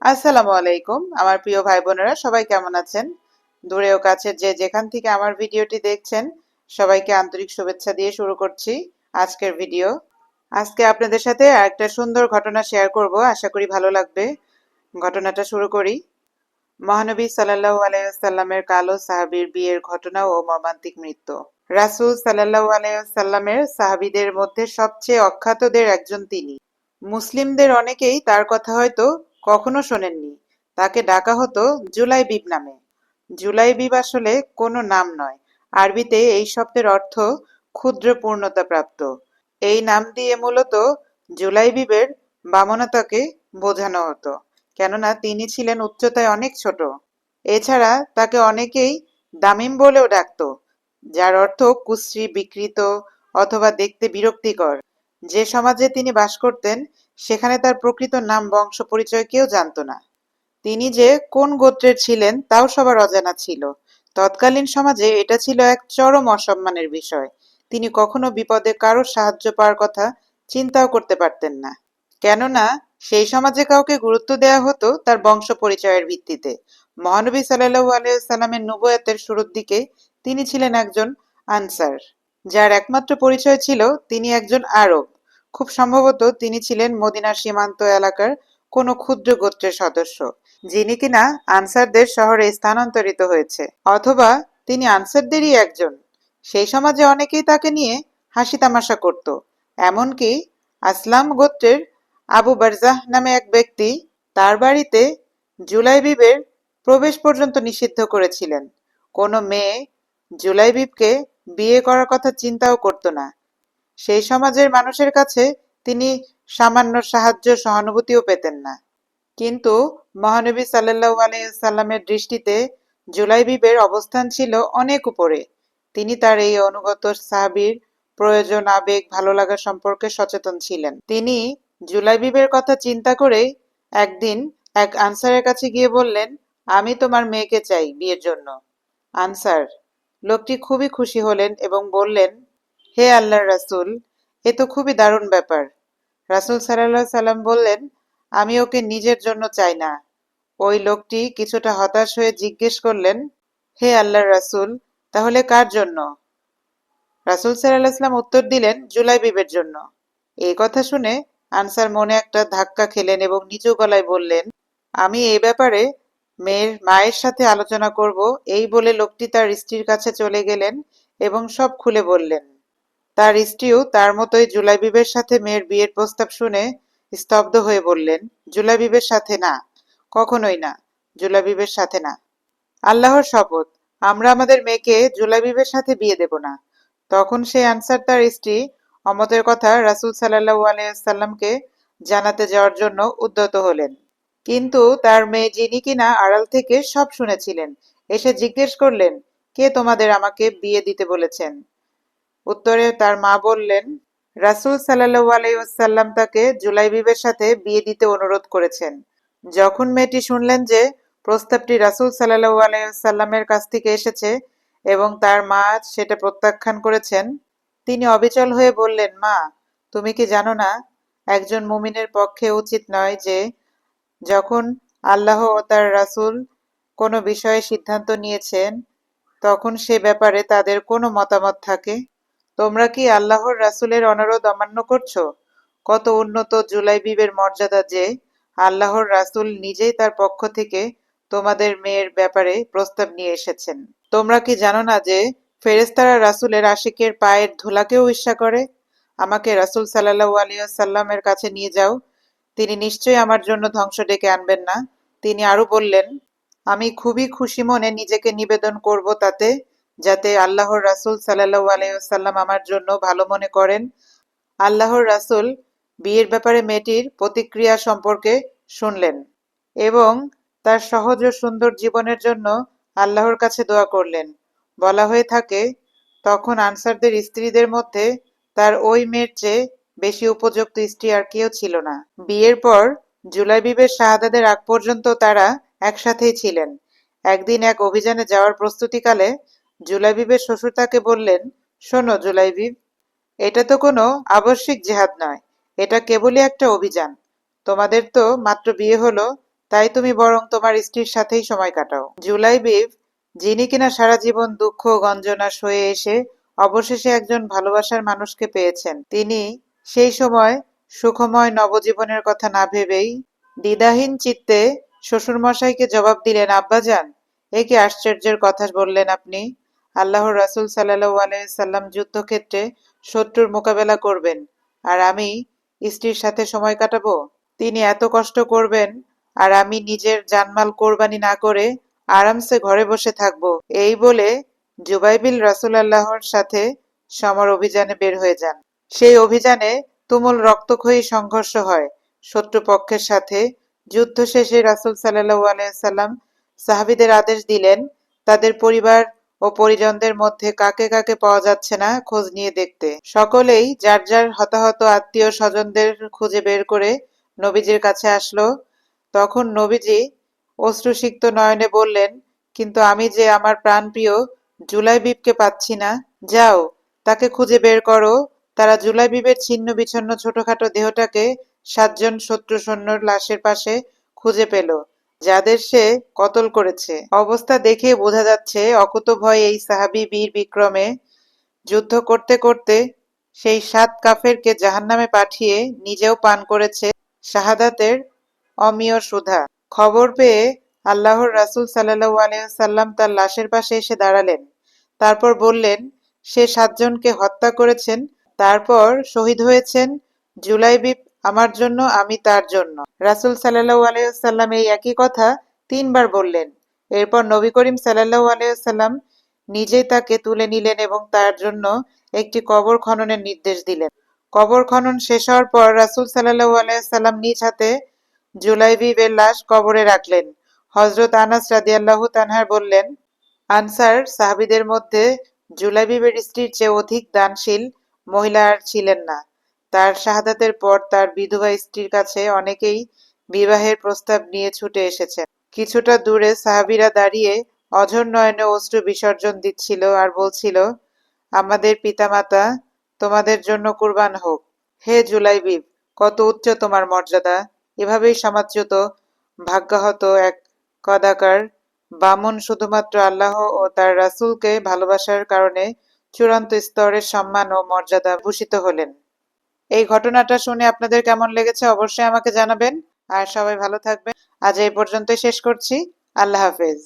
আসসালামু আলাইকুম আমার প্রিয় ভাই বোনেরা সবাই কেমন আছেন? দূরে ও কাছে যে যেখান থেকে আমার ভিডিওটি দেখছেন সবাইকে আন্তরিক শুভেচ্ছা দিয়ে শুরু করছি আজকের ভিডিও। আজকে আপনাদের সাথে একটা সুন্দর ঘটনা শেয়ার করব, আশা করি ভালো লাগবে। ঘটনাটা শুরু করি। মহানবী সাল্লাল্লাহু আলাইহি ওয়াসাল্লামের কালো সাহাবীর বিয়ের ঘটনা ও মর্মান্তিক মৃত্যু। রাসূল সাল্লাল্লাহু আলাইহি ওয়াসাল্লামের সাহাবীদের মধ্যে সবচেয়ে অখ্যাতদের একজন তিনি। মুসলিমদের অনেকেই তার কথা হয়তো কখনো শোনেননি। তাকে ডাকা হতো জুলাইবিব নামে। জুলাইবিব আসলে কোনো নাম নয়। আরবিতে এই শব্দের অর্থ ক্ষুদ্র পূর্ণতাপ্রাপ্ত। এই নাম দিয়ে মূলত জুলাইবিবের বামনতাকে বোঝানো হতো, কেননা তিনি ছিলেন উচ্চতায় অনেক ছোট। এছাড়া তাকে অনেকেই দামিম বলেও ডাকত, যার অর্থ কুশ্রী, বিকৃত অথবা দেখতে বিরক্তিকর। যে সমাজে তিনি বাস করতেন সেখানে তার প্রকৃত নাম বংশ পরিচয় কেউ জানত না। তিনি যে কোন গোত্রের ছিলেন তাও সবার অজানা ছিল। তৎকালীন সমাজে এটা ছিল এক চরম অসম্মানের বিষয়। তিনি কখনো বিপদে কারোর সাহায্য পাওয়ার কথা চিন্তাও করতে পারতেন না, কেননা সেই সমাজে কাউকে গুরুত্ব দেয়া হতো তার বংশ পরিচয়ের ভিত্তিতে। মহানবী সাল্লাল্লাহু আলাইহি ওয়াসাল্লামের নবুয়তের শুরুর দিকে তিনি ছিলেন একজন আনসার, যার একমাত্র পরিচয় ছিল তিনি একজন আরব। খুব সম্ভবত তিনি ছিলেন মদিনার সীমান্ত এলাকার কোনো ক্ষুদ্র গোত্রের সদস্য, যিনি কিনা আনসারদের শহরে স্থানান্তরিত হয়েছে, অথবা তিনি আনসারদেরই একজন। সেই সমাজে অনেকেই তাকে নিয়ে হাসি তামাশা করত। এমনকি আসলাম গোত্রের আবু বারজাহ নামে এক ব্যক্তি তার বাড়িতে জুলাইবিবের প্রবেশ পর্যন্ত নিষিদ্ধ করেছিলেন। কোনো মেয়ে জুলাইবিবকে বিয়ে করার কথা চিন্তাও করত না। সেই সমাজের মানুষের কাছে তিনি সামান্য সাহায্য সহানুভূতিও পেতেন না। কিন্তু মহানবী সাল্লাল্লাহু আলাইহি সাল্লামের দৃষ্টিতে জুলাইবিবের অবস্থান ছিল অনেক উপরে। তিনি তার এই অনুগত সাহাবীর প্রয়োজন, আবেগ, ভালো লাগা সম্পর্কে সচেতন ছিলেন। তিনি জুলাইবিবের কথা চিন্তা করেই একদিন এক আনসারের কাছে গিয়ে বললেন, আমি তোমার মেয়েকে চাই বিয়ের জন্য। আনসার লোকটি খুবই খুশি হলেন এবং বললেন, হে আল্লাহর রাসূল, এ তো খুবই দারুণ ব্যাপার। রাসূল সাল্লাল্লাহু আলাইহি সাল্লাম বললেন, আমি ওকে নিজের জন্য চাই না। ওই লোকটি কিছুটা হতাশ হয়ে জিজ্ঞেস করলেন, হে আল্লাহর রাসূল, তাহলে কার জন্য? রাসূল সাল্লাল্লাহু আলাইহি সাল্লাম উত্তর দিলেন, জুলাইবিবের জন্য। এই কথা শুনে আনসার মনে একটা ধাক্কা খেলেন এবং নিচু গলায় বললেন, আমি এই ব্যাপারে মেয়ের মায়ের সাথে আলোচনা করব। এই বলে লোকটি তার স্ত্রীর কাছে চলে গেলেন এবং সব খুলে বললেন। তার স্ত্রীও তার মতোই জুলাইবিবের সাথে মেয়ের বিয়ের প্রস্তাব শুনে স্তব্ধ হয়ে বললেন, জুলাইবিবের সাথে না, কখনোই না, জুলাইবিবের সাথে না। আল্লাহর শপথ, আমরা আমাদের মেয়েকে জুলাইবিবের সাথে বিয়ে দেব না। তখন সেই আনসার তার স্ত্রী অমতের কথা রাসূল সাল্লাল্লাহু আলাইহি ওয়াসাল্লামকে জানাতে যাওয়ার জন্য উদ্যত হলেন। কিন্তু তার মেয়ে, যিনি কিনা আড়াল থেকে সব শুনেছিলেন, এসে জিজ্ঞেস করলেন, কে তোমাদের আমাকে বিয়ে দিতে বলেছেন? উত্তরে তার মা বললেন, রাসূল সাল্লাল্লাহু আলাইহি ওয়াসাল্লাম তাকে জুলাইবিবের সাথে বিয়ে দিতে অনুরোধ করেছেন। যখন মেয়েটি শুনলেন যে প্রস্তাবটি রাসূল সাল্লাল্লাহু আলাইহি ওয়াসাল্লামের কাছ থেকে এসেছে এবং তার মা সেটা প্রত্যাখ্যান করেছেন, তিনি অবিচল হয়ে বললেন, মা, তুমি কি জানো না, একজন মুমিনের পক্ষে উচিত নয় যে যখন আল্লাহ ও তার রাসূল কোনো বিষয়ে সিদ্ধান্ত নিয়েছেন তখন সে ব্যাপারে তাদের কোনো মতামত থাকে? তোমরা কি আল্লাহর রাসূলের অনুরোধ অমান্য করছো? কত উন্নত জুলাইবিবের মর্যাদা যে আল্লাহর রাসূল নিজেই তার পক্ষ থেকে তোমাদের মেয়ের ব্যাপারে প্রস্তাব নিয়ে এসেছেন। তোমরা কি জানো না যে ফেরেশতারা রাসূলের আশিকের পায়ের ধুলাকেও ঈর্ষা করে? আমাকে রাসূল সাল্লাল্লাহু আলাইহি ওয়াসাল্লামের কাছে নিয়ে যাও, তিনি নিশ্চয়ই আমার জন্য ধ্বংস ডেকে আনবেন না। তিনি আরো বললেন, আমি খুবই খুশি মনে নিজেকে নিবেদন করব তাতে, যাতে আল্লাহর রাসূল সাল্লাল্লাহু আলাইহি ওয়াসাল্লাম আমার জন্য ভালো মনে করেন। আল্লাহর রাসূল বিয়ের ব্যাপারে মেয়েটির প্রতিক্রিয়া সম্পর্কে শুনলেন এবং তার সহজ ও সুন্দর জীবনের জন্য আল্লাহর কাছে দোয়া করলেন। বলা হয়ে থাকে, তখন আনসারদের স্ত্রীদের মধ্যে তার ওই মেয়ের চেয়ে বেশি উপযুক্ত স্ত্রী আর কেউ ছিল না। বিয়ের পর জুলাইবিবের শাহাদাতের আগ পর্যন্ত তারা একসাথেই ছিলেন। একদিন এক অভিযানে যাওয়ার প্রস্তুতিকালে জুলাইবিবের শ্বশুর তাকে বললেন, শোনো জুলাইবিব, এটা তো কোনো আবশ্যিক জেহাদ নয়, এটা কেবলই একটা অভিযান। তোমাদের তো মাত্র বিয়ে হলো, তাই তুমি বরং তোমার স্ত্রীর সাথেই সময় কাটাও। জুলাইবিব, যিনি কিনা সারা জীবন দুঃখ গঞ্জনা সয়ে এসে অবশেষে একজন ভালোবাসার মানুষকে পেয়েছেন, তিনি সেই সময় সুখময় নবজীবনের কথা না ভেবেই দ্বিধাহীন চিত্তে শ্বশুরমশাইকে জবাব দিলেন, আব্বাজান, এ কি আশ্চর্যের কথা বললেন আপনি? আল্লাহর রাসূল সাল্লাল্লাহু আলাইহি সাল্লাম যুদ্ধক্ষেত্রে শত্রুর মোকাবেলা করবেন, আর আমি স্ত্রীর সাথে সময় কাটাবো? তিনি এত কষ্ট করবেন, আর আমি নিজের জানমাল কোরবানি না করে আরামসে ঘরে বসে থাকবো। এই বলে জুবাইবিল রাসূলুল্লাহর সাথে সমর অভিযানে বের হয়ে যান। সেই অভিযানে তুমুল রক্তক্ষয়ী সংঘর্ষ হয় শত্রুপক্ষের সাথে। যুদ্ধ শেষে রাসূল সাল্লাল্লাহু আলাইহি সাল্লাম সাহাবীদের আদেশ দিলেন, তাদের পরিবার ও পরিজনদের মধ্যে কাকে কাকে পাওয়া যাচ্ছে না খোঁজ নিয়ে দেখতে। সকলেই যার যার হতাহত আত্মীয় স্বজনদের খুঁজে বের করে নবীজির কাছে আসলো। তখন নবীজি অশ্রুসিক্ত নয়নে বললেন, কিন্তু আমি যে আমার প্রাণপ্রিয় জুলাইবিবকে পাচ্ছি না। যাও, তাকে খুঁজে বের করো। তারা জুলাইবিবের ছিন্ন বিচ্ছিন্ন ছোটখাটো দেহটাকে 7 জন শত্রু সৈন্যর লাশের পাশে খুঁজে পেল, যাদের সে কতল করেছে। অবস্থা দেখে বোঝা যাচ্ছে অকুতোভয় এই সাহাবী বীর বিক্রমে যুদ্ধ করতে করতে সেই 7 কাফেরকে জাহান্নামে পাঠিয়ে নিজেও পান করেছে শাহাদাতের অমিয় সুধা। খবর পেয়ে আল্লাহর রাসূল সাল্লাল্লাহু আলাইহি সাল্লাম তার লাশের পাশে এসে দাঁড়ালেন। তারপর বললেন, সে 7 জনকে হত্যা করেছেন, তারপর শহীদ হয়েছেন জুলাইবিব আমার জন্য, আমি তার জন্য। রাসূল সাল্লাল্লাহু আলাইহি সাল্লাম এই একই কথা 3 বার বললেন। এরপর নবী করিম সাল্লাল্লাহু আলাইহি সাল্লাম নিজেই তাকে তুলে নিলেন এবং তার জন্য একটি কবর খননের নির্দেশ দিলেন। কবর খনন শেষ হওয়ার পর রাসূল সাল্লাল্লাহু আলাইহি সাল্লাম নিজ হাতে জুলাইবিবের লাশ কবরে রাখলেন। হযরত আনাস রাদিয়াল্লাহু তাআলা বললেন, আনসার সাহাবীদের মধ্যে জুলাইবিবের স্ত্রীর চেয়ে অধিক দানশীল মহিলা আর ছিলেন না। তার শাহাদাতের পর তার বিধবা স্ত্রীর কাছে অনেকেই বিবাহের প্রস্তাব নিয়ে ছুটে এসেছেন। কিছুটা দূরে সাহাবীরা দাঁড়িয়ে অঝর নয়নে অশ্রু বিসর্জন দিচ্ছিল আর বলছিল, আমাদের পিতামাতা তোমাদের জন্য কুরবান হোক। হে জুলাইবিব, কত উচ্চ তোমার মর্যাদা! এভাবেই সমাজ্যত ভাগ্যাহত এক কদাকার বামন শুধুমাত্র আল্লাহ ও তার রাসূলকে ভালোবাসার কারণে চূড়ান্ত স্তরের সম্মান ও মর্যাদা ভূষিত হলেন। এই ঘটনাটা শুনে আপনাদের কেমন লেগেছে অবশ্যই আমাকে জানাবেন। আর সবাই ভালো থাকবেন। আজ এই পর্যন্তই শেষ করছি। আল্লাহ হাফেজ।